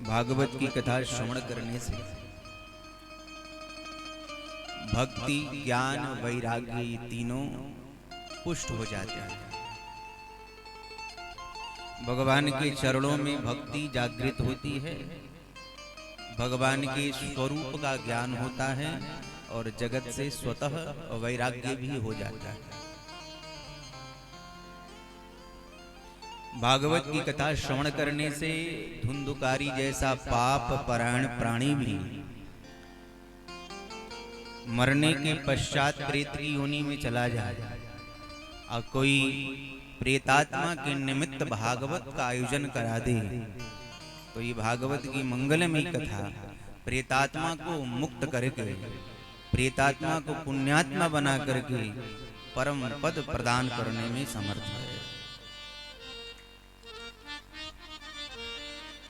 भागवत की कथा श्रवण करने से भक्ति, ज्ञान, वैराग्य तीनों पुष्ट हो जाते हैं। भगवान के चरणों में भक्ति जागृत होती है, भगवान के स्वरूप का ज्ञान होता है और जगत से स्वतः वैराग्य भी हो जाता है। भागवत की कथा श्रवण करने से धुंधुकारी जैसा पाप परायण प्राणी भी मरने के पश्चात प्रेत की योनि में चला जाए और कोई प्रेतात्मा के निमित्त भागवत का आयोजन करा दे तो ये भागवत की मंगलमयी कथा प्रेतात्मा को मुक्त करके, प्रेतात्मा को पुण्यात्मा बना करके परम पद प्रदान करने में समर्थ है।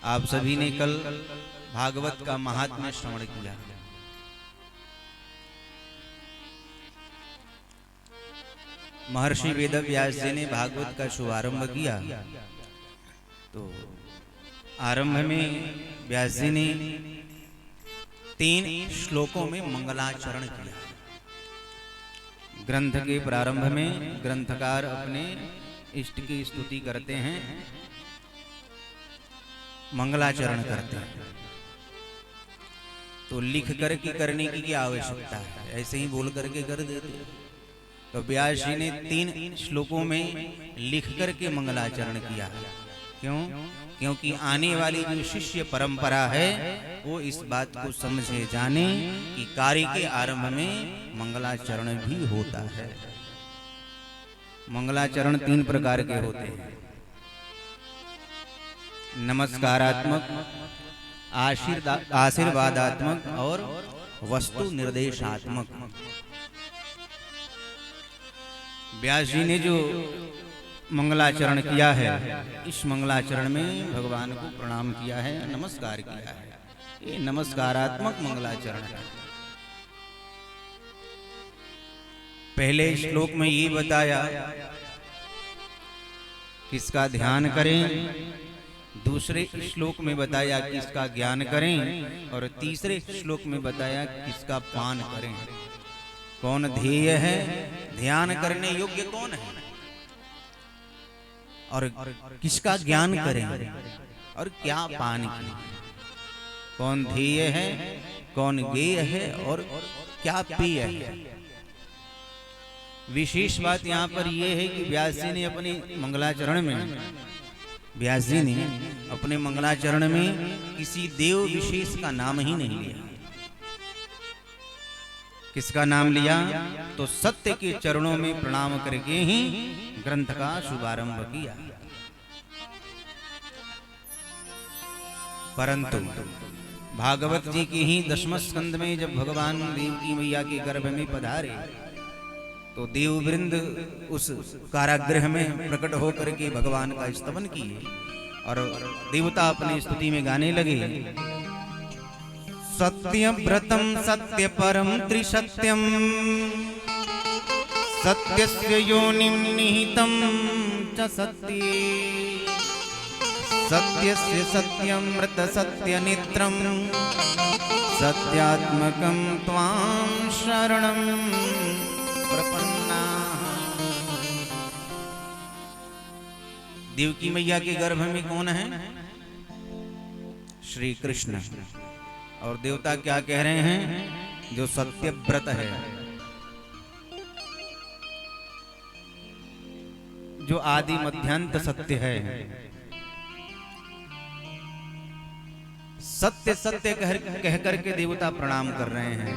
आप सभी ने कल भागवत का महात्म्य श्रवण किया। महर्षि वेदव्यास जी ने भागवत का शुभारंभ किया तो आरंभ में व्यास जी ने 3 श्लोकों में मंगलाचरण किया। ग्रंथ के प्रारंभ में ग्रंथकार अपने इष्ट की स्तुति करते हैं, मंगलाचरण करते हैं। तो लिख करके करने की क्या आवश्यकता है, ऐसे ही बोल करके कर देते। तो व्यास जी ने 3 श्लोकों में लिख करके मंगलाचरण किया। क्यों? क्योंकि आने वाली जो शिष्य परंपरा है वो इस बात को समझे जाने कि कार्य के आरंभ में मंगलाचरण भी होता है। मंगलाचरण 3 प्रकार के होते हैं, नमस्कारात्मक, आशीर्वादात्मक और वस्तु निर्देशात्मक। व्यास जी ने जो मंगलाचरण किया है, इस मंगलाचरण में भगवान को प्रणाम किया है, नमस्कार किया है। ये नमस्कारात्मक मंगलाचरण है। पहले श्लोक में ये बताया किसका ध्यान करें, दूसरे श्लोक में बताया किसका ज्ञान करें और तीसरे श्लोक में बताया किसका पान करें। कौन ध्येय है, ध्यान करने योग्य कौन है और किसका ज्ञान करें और क्या पान करें। कौन ध्येय है, कौन गेय है और क्या पेय है। विशेष बात यहाँ पर यह है कि व्यास जी ने अपने मंगलाचरण में किसी देव विशेष का नाम ही नहीं लिया। किसका नाम लिया? तो सत्य के चरणों में प्रणाम करके ही ग्रंथ का शुभारंभ किया। परंतु भागवत जी की ही 10वें स्कंद में जब भगवान देवकी मैया के गर्भ में पधारे तो देववृंद उस कारागृह में प्रकट होकर के भगवान का स्तवन किए और देवता अपनी स्तुति में गाने लगे। सत्यव्रतम सत्य परम त्रिसत्यम सत्यस्य योनिं निहितं च सत्ये सत्यस्य सत्यमृत सत्यनेत्रं सत्यात्मकं त्वां शरणं प्रपन्ना। देवकी मैया के गर्भ में कौन है? श्री कृष्ण। और देवता क्या कह रहे हैं? जो सत्यव्रत है, जो आदि मध्यांत सत्य है, सत्य सत्य कह करके देवता प्रणाम कर रहे हैं।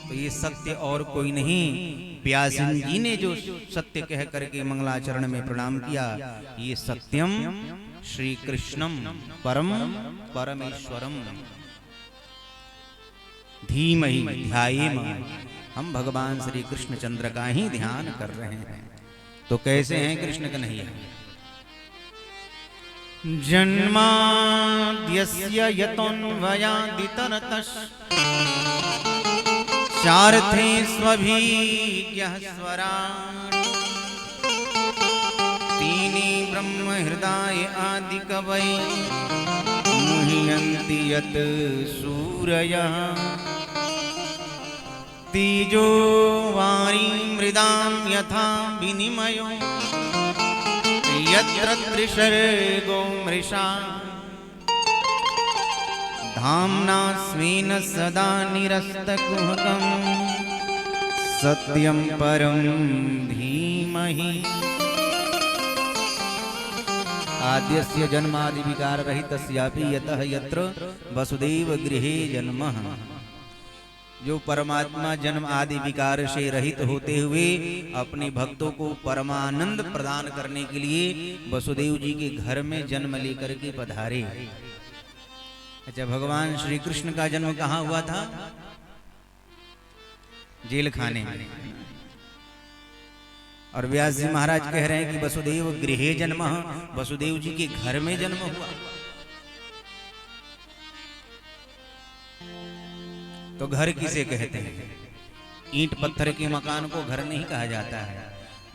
तो ये सत्य और कोई नहीं, व्यास जी ने जो सत्य कह करके मंगलाचरण में प्रणाम किया, ये सत्यम श्री कृष्णम परम परमेश्वरम धीमहि ध्यायेम। हम भगवान श्री कृष्ण चंद्र का ही ध्यान कर रहे हैं। तो कैसे हैं कृष्ण कन्हैया? जन्माद्यस्य यतोऽन्वयादितरतश् चार्थे स्वभिज्ञः स्वराट् तीनी ब्रह्म हृदय आदि कवै मुह्यन्ति यत् सूरयः तीजो वारी मृदां यथा विनिमयो यत्र त्रिसर्गो मृषा धाम्ना स्वेन सदा निरस्तकुहकं सत्यं परं धीमहि। आद्यस्य जन्मादि विकार रहितस्यापि यतः यत्र वसुदेव गृहे जन्मः। जो परमात्मा जन्म आदि विकार से रहित होते हुए अपने भक्तों को परमानंद प्रदान करने के लिए वसुदेव जी के घर में जन्म लेकर के पधारे। अच्छा, भगवान श्री कृष्ण का जन्म कहाँ हुआ था? जेल खाने में। और व्यास जी महाराज कह रहे हैं कि वसुदेव गृहे जन्म, वसुदेव जी के घर में जन्म हुआ। तो घर किसे कहते हैं? ईंट पत्थर के मकान को घर नहीं कहा जाता है।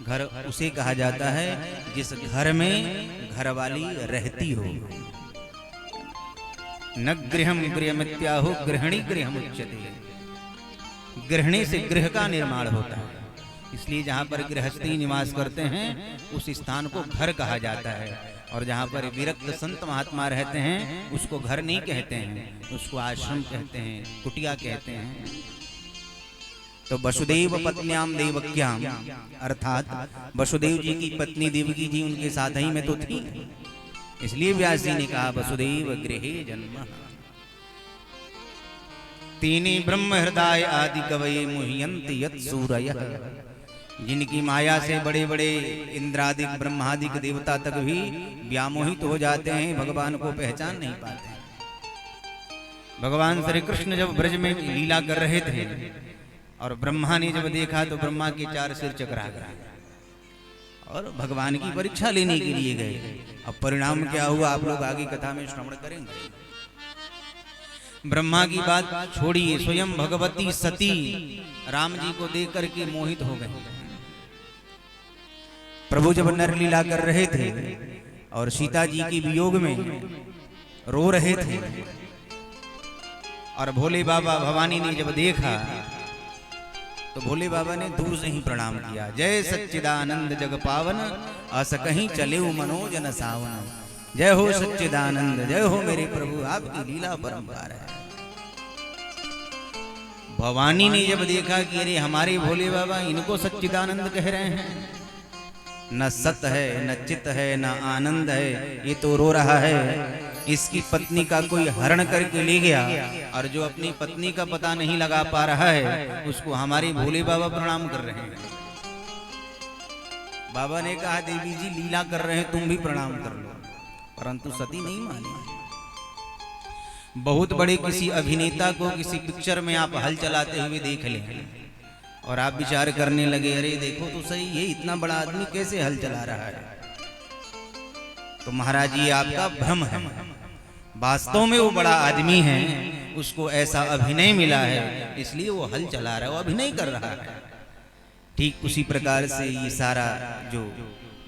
घर उसे कहा जाता है जिस घर में घरवाली रहती हो। न गृहम गृहमित्याहु गृहिणी गृहमुच्यते। गृहिणी से गृह का निर्माण होता है, इसलिए जहाँ पर गृहस्थी निवास करते हैं उस स्थान को घर कहा जाता है। और जहाँ पर विरक्त संत महात्मा रहते हैं उसको घर नहीं कहते हैं, उसको आश्रम कहते हैं, कुटिया कहते हैं। तो वसुदेव पत्न्याम देवक्याम, अर्थात वसुदेव जी की पत्नी देवकी जी उनके साथ ही में तो थी, इसलिए व्यास जी ने कहा वसुदेव गृहे जन्म। तीनी ब्रह्म हृदय आदि कवये मुह्यन्ति यत् सूरयः। जिनकी माया से बड़े बड़े इंद्रादिक ब्रह्मादिक देवता तक भी व्यामोहित हो जाते हैं, भगवान को पहचान नहीं पाते। भगवान श्री कृष्ण जब ब्रज में लीला कर रहे थे और ब्रह्मा ने जब देखा तो ब्रह्मा के 4 सिर चकरा गए और भगवान की परीक्षा लेने के लिए गए। अब परिणाम क्या हुआ आप लोग आगे कथा में श्रवण करेंगे। ब्रह्मा की बात छोड़िए, स्वयं भगवती सती राम जी को देख करके मोहित हो गए। प्रभु जब नर लीला कर रहे थे और सीता जी के वियोग में रो रहे थे और भोले बाबा भवानी ने जब देखा तो भोले बाबा ने दूर से ही प्रणाम किया। जय सच्चिदानंद जग पावन, अस कहीं चले मनोजन सावन। जय हो सच्चिदानंद, जय हो मेरे प्रभु, आपकी लीला परंपार है। भवानी ने जब देखा कि अरे हमारे भोले बाबा इनको सच्चिदानंद कह रहे हैं, न सत है न चित है न आनंद है, ये तो रो रहा है। इसकी पत्नी का कोई हरण करके ले गया और जो अपनी पत्नी का पता नहीं लगा पा रहा है उसको हमारे भोले बाबा प्रणाम कर रहे हैं। बाबा ने कहा देवी जी लीला कर रहे हैं, तुम भी प्रणाम कर लो, परंतु सती नहीं मानी। बहुत बड़े किसी अभिनेता को किसी पिक्चर में आप हल चलाते हुए देख लें और आप विचार करने लगे अरे देखो तो सही, ये इतना बड़ा आदमी कैसे हल चला रहा है। तो महाराज ये आपका भ्रम है, वास्तव में वो बड़ा आदमी है, उसको ऐसा अभिनय मिला है इसलिए वो हल चला रहा है, वो अभिनय कर रहा है। ठीक उसी प्रकार से ये सारा जो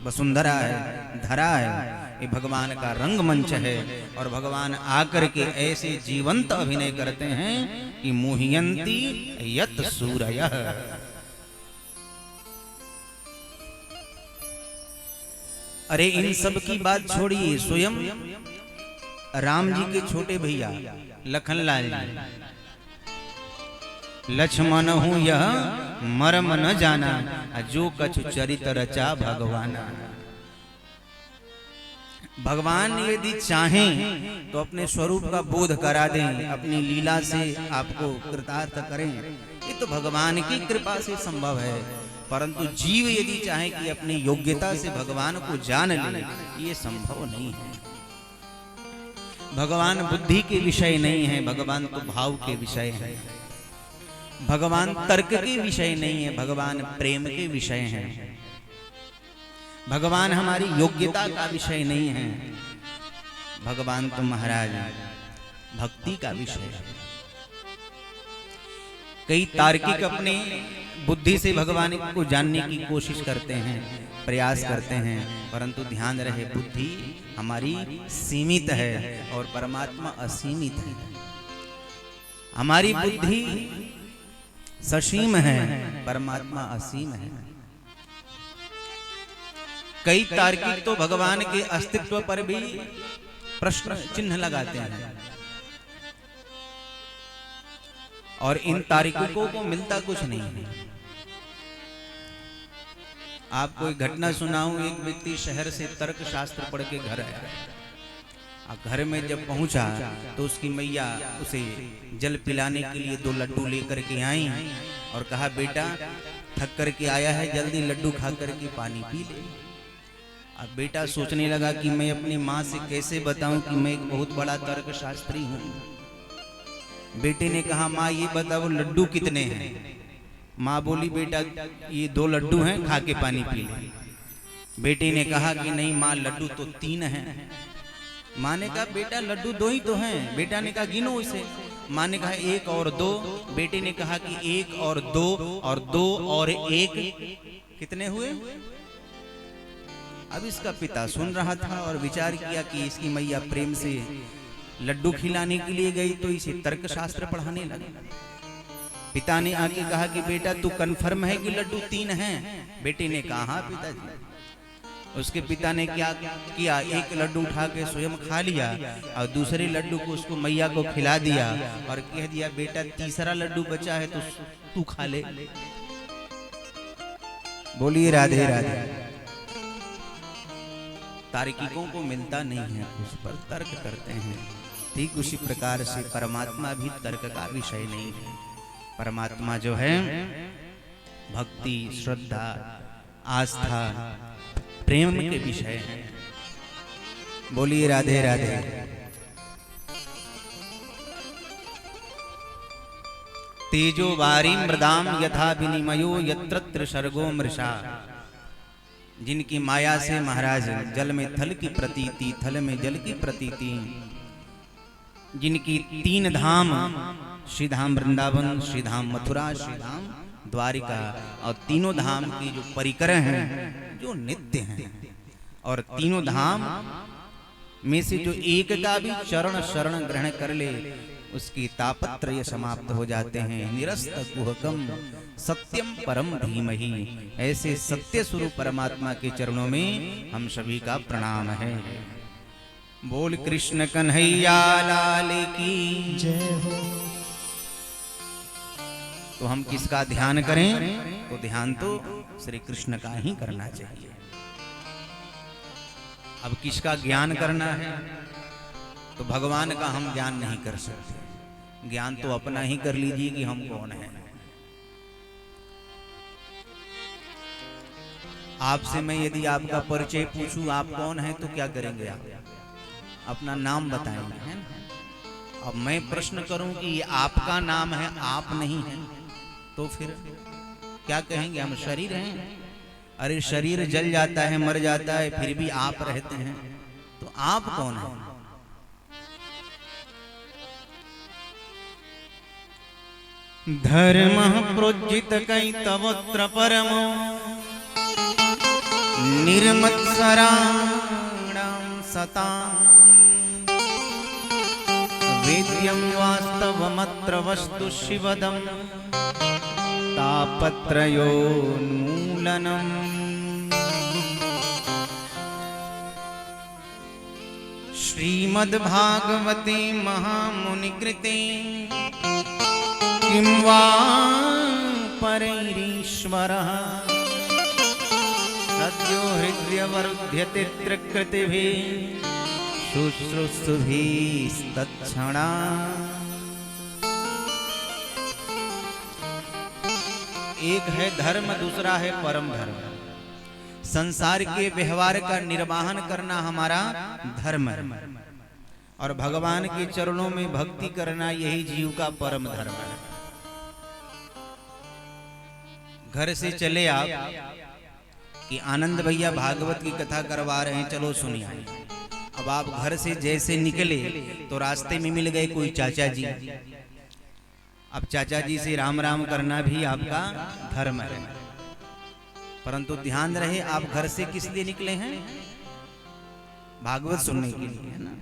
वसुंधरा है, धरा है, ये भगवान का रंगमंच है और भगवान आकर के ऐसे जीवंत अभिनय करते हैं कि मुह्यन्ति यत् सूरयः। अरे इन सब की बात छोड़िए, स्वयं राम जी के छोटे भैया लखनलाल जी, लक्ष्मण हूँ यह मर्म न जाना, जो कछु चरित रचा भगवाना। भगवान यदि चाहें तो अपने स्वरूप का बोध करा दें, अपनी लीला से आपको कृतार्थ करें, ये तो भगवान की कृपा से संभव है। परंतु जीव यदि चाहे कि अपनी योग्यता से भगवान को जान ले, ये संभव नहीं है। भगवान बुद्धि के विषय नहीं है, भगवान तो भाव के विषय है। भगवान तर्क के विषय नहीं है, भगवान प्रेम के विषय हैं। भगवान हमारी योग्यता का विषय नहीं है, भगवान तो महाराज भक्ति का विषय है। कई तार्किक अपने बुद्धि से भगवान को जानने की कोशिश करते हैं, प्रयास करते हैं, परंतु ध्यान रहे बुद्धि हमारी सीमित है और परमात्मा असीमित है। हमारी बुद्धि ससीम है, परमात्मा असीम है। कई तार्किक तो भगवान के अस्तित्व पर भी प्रश्न चिन्ह लगाते हैं और इन तार्किकों को मिलता कुछ नहीं है। आपको एक घटना सुनाऊं। एक व्यक्ति शहर से तर्क शास्त्र पढ़ के घर आया। घर में जब पहुंचा तो उसकी मैया उसे जल पिलाने के लिए 2 लड्डू लेकर के आई और कहा, बेटा थक करके आया है, जल्दी लड्डू खा करके पानी पी ले। अब बेटा सोचने लगा कि मैं अपनी माँ से कैसे बताऊं कि मैं एक बहुत बड़ा तर्क शास्त्री हूँ। बेटे ने कहा, माँ ये बताओ लड्डू कितने हैं? माँ बोली, बेटा ये 2 लड्डू हैं, खा के पानी पी ले। बेटे ने कहा कि नहीं माँ, लड्डू तो 3 हैं। माँ ने कहा, बेटा लड्डू 2 ही तो हैं। बेटा ने कहा, गिनो इसे। माँ ने कहा 1 और 2। बेटे ने कहा कि 1 और 2 और 2 और 1 कितने हुए? अब इसका पिता सुन रहा था और विचार किया कि इसकी मैया प्रेम से लड्डू खिलाने के लिए गई तो इसे तर्क शास्त्र पढ़ाने लगे। पिता ने आके कहा कि बेटा तू कन्फर्म है कि लड्डू 3 हैं? बेटे ने कहा, हाँ पिताजी। उसके पिता ने क्या किया, 1 लड्डू उठा के स्वयं खा लिया और दूसरे लड्डू को उसको मैया को खिला दिया और कह दिया, बेटा तीसरा लड्डू बचा है तो तू खा ले। बोलिए राधे राधे। तार्किकों को मिलता नहीं है, उस पर तर्क करते हैं। ठीक उसी प्रकार से परमात्मा भी तर्क का विषय नहीं है। परमात्मा जो है भक्ति, श्रद्धा, आस्था, प्रेम के विषय है। बोलिए राधे राधे। तेजो वारी मृदाम यथा विनिमयो यत्र त्रिसर्गो मृषा। जिनकी माया से महाराज जल में थल की प्रतीति, थल में जल की प्रतीति, जिनकी 3 धाम, श्री धाम वृंदावन, श्री धाम मथुरा, श्री धाम द्वारिका, और तीनों धाम की जो परिकर हैं जो नित्य हैं, और तीनों धाम में से जो एक का भी चरण शरण ग्रहण कर ले उसकी तापत्रय समाप्त हो जाते हैं। निरस्त कुहकम सत्यम परम धीमहि। ऐसे सत्य स्वरूप परमात्मा के चरणों में हम सभी का प्रणाम है। बोल कृष्ण कन्हैया लाल की जय हो। तो हम किसका ध्यान करें? तो ध्यान तो श्री कृष्ण का ही करना चाहिए। अब किसका ज्ञान करना है? तो भगवान का हम ज्ञान नहीं कर सकते। ज्ञान तो अपना ही कर लीजिए कि हम कौन हैं। आपसे मैं यदि आपका परिचय पूछूं आप कौन हैं तो क्या करेंगे? आप अपना नाम बताएंगे, है ना? अब मैं प्रश्न करूं कि ये आपका नाम है, आप नहीं है, तो फिर क्या कहेंगे? हम शरीर हैं। अरे शरीर जल जाता है, मर जाता है, फिर भी आप रहते हैं, तो आप कौन हैं? धर्म प्रोज्जित कैतवत्र परमो निर्मत्सराणां सतां वेद्यं वास्तवमत्र वस्तु शिवदं तापत्रयोन्मूलनम्। श्रीमद्भागवते महामुनिकृते किं वा परैरीश्वरः सद्यो हृदयवर्ध्यते त्रिकृतिभिः शुश्रूषुभिस्तत्क्षणात्। एक है धर्म, दूसरा है परम धर्म। संसार के व्यवहार का निर्वाहन करना हमारा धर्म है और भगवान के चरणों में भक्ति करना यही जीव का परम धर्म है। घर से चले आप कि आनंद भैया भागवत की कथा करवा रहे हैं, चलो सुनिए। अब आप घर से जैसे निकले तो रास्ते में मिल गए कोई चाचा जी। अब चाचा जी से राम राम करना भी आपका धर्म है, परंतु ध्यान रहे आप घर से किस लिए निकले हैं? भागवत सुनने के लिए, है ना।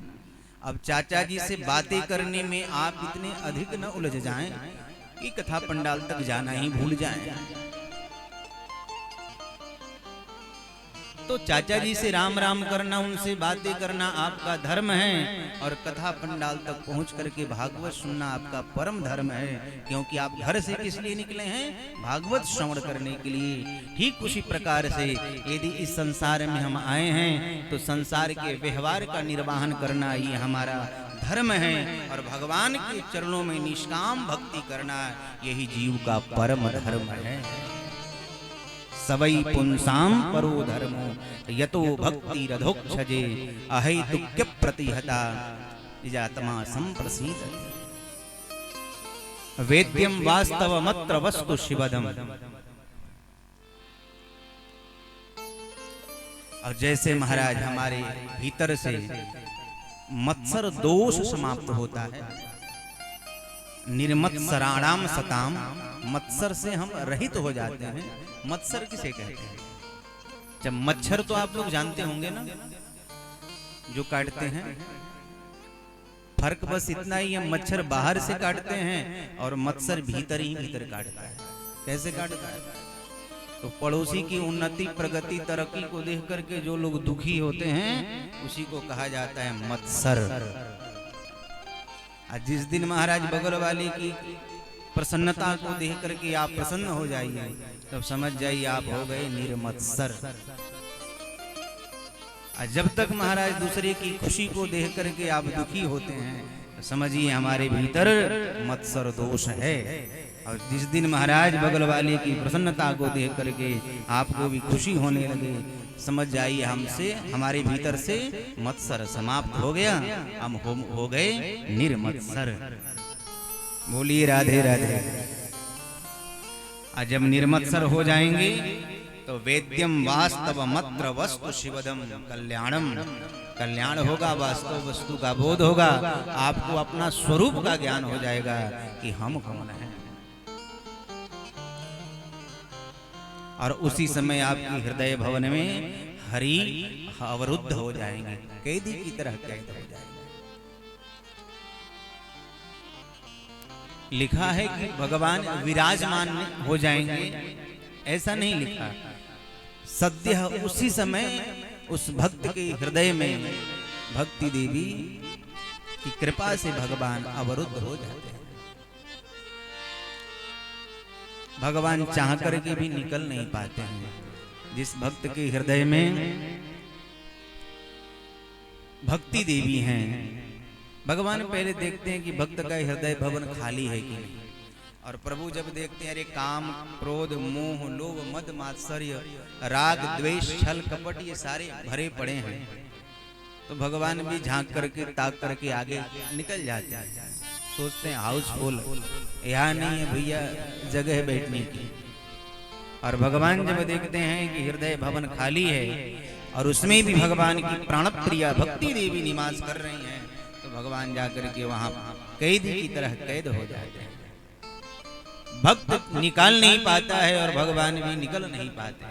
अब चाचा जी से बातें करने में आप इतने अधिक न उलझ जाएं कि कथा पंडाल तक जाना ही भूल जाएं। तो चाचा जी से राम राम करना, उनसे बातें करना आपका धर्म है, और कथा पंडाल तक पहुंच करके भागवत सुनना आपका परम धर्म है, क्योंकि आप घर से किस लिए निकले हैं? भागवत श्रवण करने के लिए। ठीक उसी प्रकार से यदि इस संसार में हम आए हैं तो संसार के व्यवहार का निर्वाहन करना ये हमारा धर्म है, और भगवान के चरणों में निष्काम भक्ति करना यही जीव का परम धर्म है। सवै पुंसाम परो धर्मो यतो भक्ति रधोक्षजे अहैतुक्य प्रतिहता निजात्मा संप्रसीदति। वेद्यम वास्तवमत्र वस्तु शिवदम। और जैसे महाराज हमारे भीतर से मत्सर दोष समाप्त होता है, निर्मत्सराणाम सताम, मत्सर से हम रहित हो जाते हैं। मत्सर किसे कहते हैं? जब मच्छर तो आप लोग जानते होंगे ना, जो काटते हैं। फर्क बस इतना ही है, मच्छर बाहर से काटते हैं और मत्सर भीतर ही भीतर काटता है। कैसे काटता है? तो पड़ोसी की उन्नति, प्रगति, तरक्की को देख करके जो लोग दुखी होते हैं उसी को कहा जाता है मत्सर। जिस दिन महाराज बगल वाले की प्रसन्नता को देख करके आप प्रसन्न हो जाइए, तब समझ जाइए आप हो गए निर्मत्सर। जब तक महाराज दूसरे की खुशी को देख करके आप दुखी होते हैं, तो समझिए हमारे भीतर मत्सर दोष है। और जिस दिन महाराज बगल वाले की प्रसन्नता को देख करके आपको भी खुशी होने लगे, समझ जाइए हमसे, हमारे भीतर से मत्सर समाप्त हो गया, हम हो गए निर्मत्सर। बोलिए राधे राधे। जब निर्मत्सर हो जाएंगे तो वेद्यम वास्तवमत्र वस्तु शिवदम कल्याणम, कल्याण होगा, वास्तव वस्तु का बोध होगा, आपको अपना स्वरूप का ज्ञान हो जाएगा कि हम कौन हैं। और उसी समय आपकी हृदय भवन में हरि अवरुद्ध हो जाएंगे, कैदी की तरह कैद हो जाएंगे। लिखा है कि भगवान विराजमान हो जाएंगे, ऐसा नहीं लिखा। सद्य उसी समय उस भक्त के हृदय में भक्ति देवी की कृपा से भगवान अवरुद्ध हो जाते हैं। भगवान चाह करके भी निकल नहीं पाते हैं। जिस भक्त के हृदय में भक्ति देवी हैं, भगवान पहले देखते हैं कि भक्त का हृदय भवन खाली है कि नहीं। और प्रभु जब देखते हैं अरे काम, क्रोध, मोह, लोभ, मद, मात्सर्य, राग, द्वेष, छल, कपट ये सारे भरे पड़े हैं, तो भगवान भी झांक करके ताक करके आगे निकल जाते हैं। सोचते हैं हाउसफुल, यहाँ नहीं है भैया जगह बैठने की। और भगवान जब देखते हैं कि हृदय भवन खाली है और उसमें भी भगवान की प्राणप्रिया भक्ति देवी निवास कर रही हैं, तो भगवान जाकर के वहां कैदी की तरह कैद हो जाते हैं। भक्त निकाल नहीं पाता है और भगवान भी निकल नहीं पाते।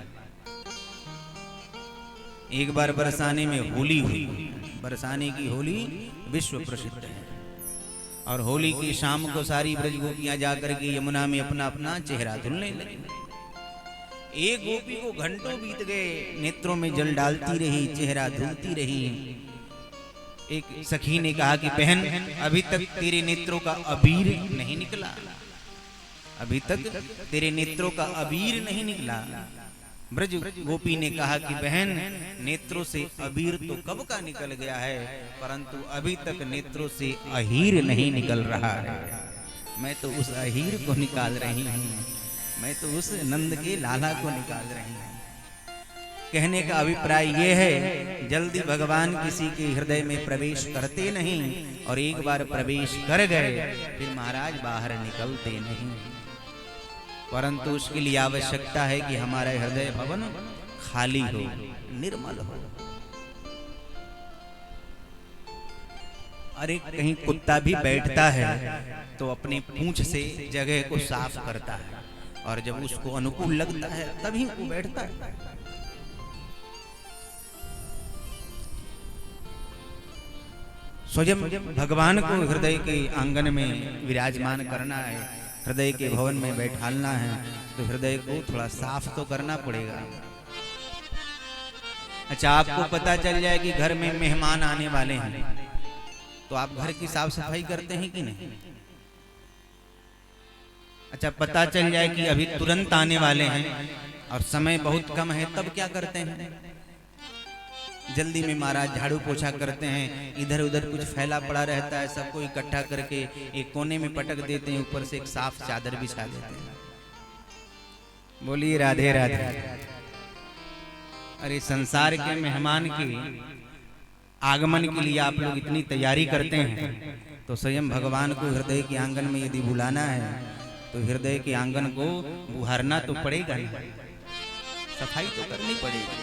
एक बार बरसाने में होली हुई। बरसाने की होली विश्व प्रसिद्ध है, और होली की शाम को सारी ब्रज गोपियां जाकर के यमुना में अपना अपना चेहरा धुलने लगी। एक गोपी को घंटों बीत गए, नेत्रों में जल डालती रही, चेहरा धुलती रही। एक सखी ने कहा कि बहन, अभी तक तेरे नेत्रों का अबीर नहीं निकला, अभी तक तेरे नेत्रों का अबीर नहीं निकला। ब्रज गोपी ने कहा कि बहन, नेत्रों से अबीर तो कब का निकल गया है, परंतु अभी तक नेत्रों से अहीर नहीं निकल रहा है। मैं तो उस अहीर को निकाल रही हूँ, मैं तो उस नंद के लाला को निकाल रही हूँ। कहने का अभिप्राय ये है, जल्दी भगवान किसी के हृदय में प्रवेश करते नहीं, और एक बार प्रवेश कर गए फिर महाराज बाहर निकलते नहीं। परंतु उसके लिए आवश्यकता है कि हमारा हृदय भवन खाली हो, निर्मल हो। अरे कहीं कुत्ता भी बैठता है तो अपनी पूंछ से जगह को साफ करता है, और जब उसको अनुकूल लगता है तभी वो बैठता है। स्वयं भगवान को हृदय के आंगन में विराजमान करना है, हृदय के भवन में बैठालना है, तो हृदय को थोड़ा साफ तो करना पड़ेगा। अच्छा, आपको पता चल जाए कि घर में मेहमान आने वाले हैं, तो आप घर की साफ सफाई करते हैं कि नहीं? अच्छा, पता चल जाए कि अभी तुरंत आने वाले हैं और समय बहुत कम है, तब क्या करते हैं? जल्दी में महाराज झाड़ू पोछा करते हैं, इधर उधर कुछ फैला पड़ा रहता है, सबको इकट्ठा करके एक कोने में पटक देते हैं, ऊपर से एक साफ चादर बिछा देते हैं। बोलिए राधे राधे। अरे संसार के मेहमान के आगमन के लिए आप लोग इतनी तैयारी करते हैं, तो स्वयं भगवान को हृदय के आंगन में यदि बुलाना है तो हृदय के आंगन को बुहारना तो पड़ेगा, सफाई तो करनी पड़ेगी।